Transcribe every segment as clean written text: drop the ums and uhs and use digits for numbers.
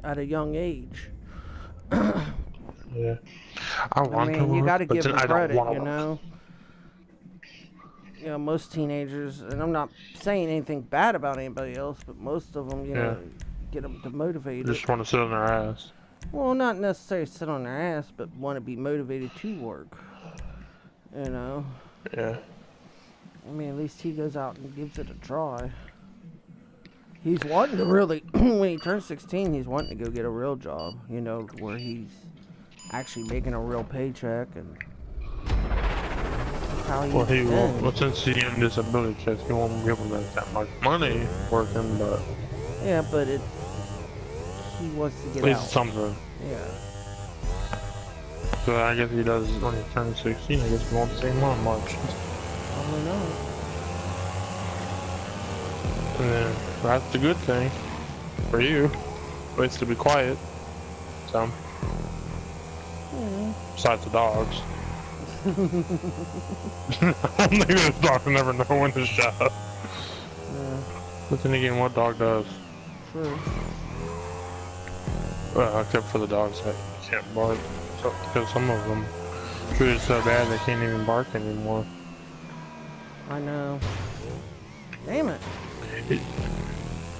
at a young age. Yeah. I want to mean, you work, got to but give then them I don't credit, want to you work. know. Most teenagers, and I'm not saying anything bad about anybody else, but most of them, Yeah. get them to motivate it. Just want to sit on their ass. Well, not necessarily sit on their ass, but want to be motivated to work. You know. Yeah. I mean, at least he goes out and gives it a try. He's wanting to really, when he turns 16, he's wanting to go get a real job, where he's actually making a real paycheck, and that's how Well, he's he won't. been. Well, since he's in disability checks, he won't be able to make that much money working, but Yeah, but he wants to at get least out. something. Yeah. So I guess he does when he turns 16. I guess he won't see him on much. Probably not. And then that's the good thing for you. Ways to be quiet. So, besides the dogs. I don't think this dog will never know when to shut up. Yeah, But then again, what dog does? true. Well, except for the dogs that can't bark. So, because some of them treated so bad they can't even bark anymore. I know. Damn it.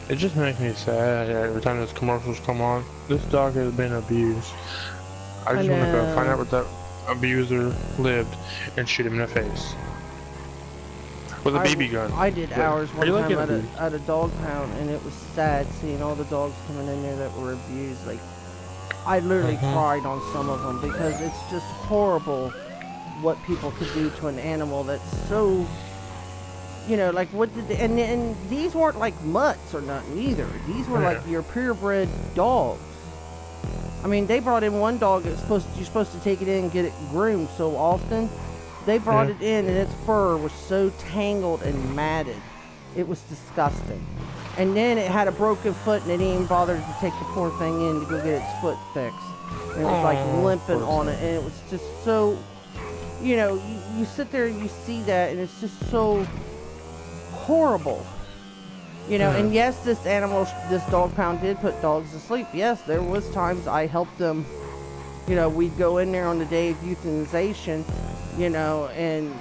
It just makes me sad every time those commercials come on. This dog has been abused. I just want to go find out where that abuser lived and shoot him in the face. With a BB gun. I did hours one you time looking at a dog pound, and it was sad seeing all the dogs coming in there that were abused. Like, I literally cried on some of them because it's just horrible what people could do to an animal that's so, like what did they, and these weren't like mutts or nothing either. These were like your purebred dogs. I mean, they brought in one dog that's you're supposed to take it in and get it groomed so often. They brought it in, and its fur was so tangled and matted. It was disgusting. And then it had a broken foot, and it didn't even bother to take the poor thing in to go get its foot fixed. And it was like limping on it, and it was just so, you sit there and you see that, and it's just so horrible. And yes, this dog pound did put dogs to sleep. Yes, there was times I helped them. We'd go in there on the day of euthanization, and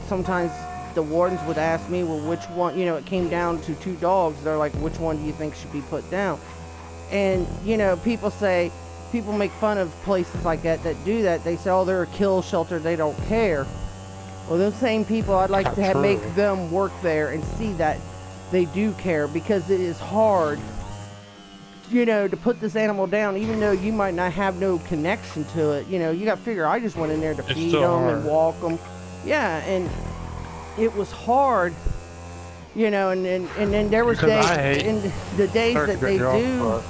sometimes the wardens would ask me, well, which one, it came down to 2 dogs. They're like, which one do you think should be put down? And, people make fun of places like that do that. They say, oh, they're a kill shelter, they don't care. Well, those same people, I'd like to make them work there and see that they do care, because it is hard, to put this animal down, even though you might not have no connection to it. You got to figure, I just went in there to feed them and walk them. Yeah, and it was hard, and then there was days, and the days that they do.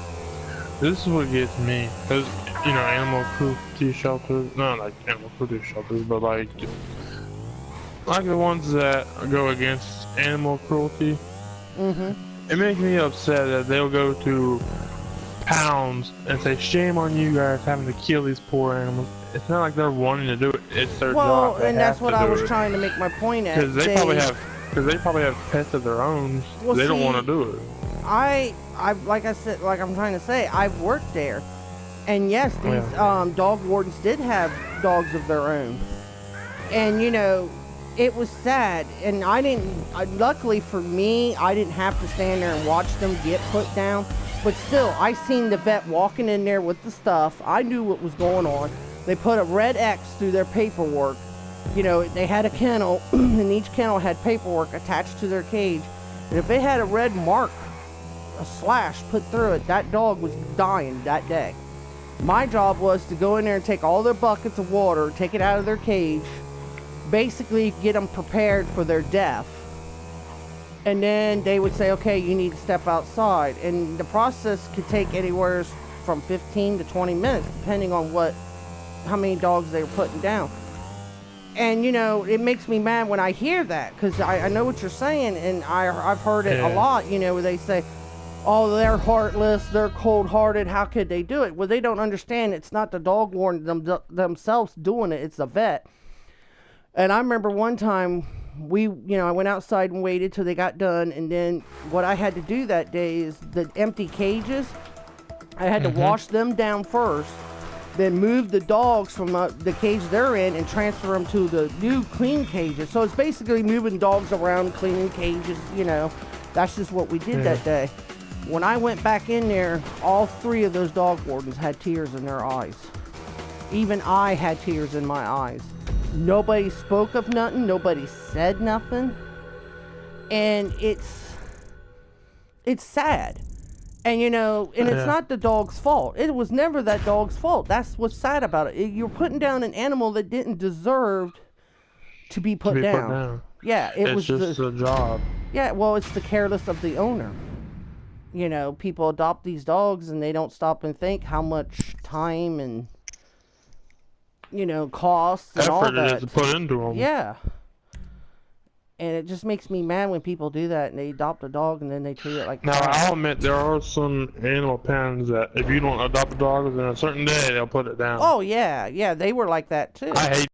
This is what gets me, because, animal cruelty shelters, not like animal cruelty shelters, but like the ones that go against animal cruelty. It makes me upset that they'll go to pounds and say, shame on you guys having to kill these poor animals. It's not like they're wanting to do it, it's their job. Well, and that's what I was trying to make my point at. Because they probably have pets of their own. Well, they don't want to do it. I like I said, like I'm trying to say, I've worked there, and yes, these dog wardens did have dogs of their own, and it was sad, and I didn't. Luckily for me, I didn't have to stand there and watch them get put down. But still, I seen the vet walking in there with the stuff. I knew what was going on. They put a red X through their paperwork. They had a kennel, and each kennel had paperwork attached to their cage. And if they had a red mark, a slash put through it, that dog was dying that day. My job was to go in there and take all their buckets of water, take it out of their cage, basically get them prepared for their death. And then they would say, okay, you need to step outside. And the process could take anywhere from 15 to 20 minutes, depending on how many dogs they were putting down. And, it makes me mad when I hear that, because I know what you're saying, and I've heard it a lot, where they say, oh, they're heartless, they're cold-hearted, how could they do it? Well, they don't understand it's not the dog warden themselves doing it, it's the vet. And I remember one time, I went outside and waited till they got done, and then what I had to do that day is the empty cages, I had to wash them down first, then move the dogs from the cage they're in and transfer them to the new clean cages. So it's basically moving dogs around, cleaning cages, you know. That's just what we did that day. When I went back in there, all 3 of those dog wardens had tears in their eyes. Even I had tears in my eyes. Nobody spoke of nothing. Nobody said nothing. And it's sad. And, you know, and it's not the dog's fault. It was never that dog's fault. That's what's sad about it. You're putting down an animal that didn't deserve to be put down. Yeah, it was just a job. Yeah, well, it's the careless of the owner. You know, people adopt these dogs and they don't stop and think how much time and, you know, costs and all that. Effort it is to put into them. Yeah. And it just makes me mad when people do that and they adopt a dog and then they treat it like Now, crap. I'll admit there are some animal pens that if you don't adopt a dog within a certain day, they'll put it down. Oh, yeah. Yeah, they were like that, too. I hate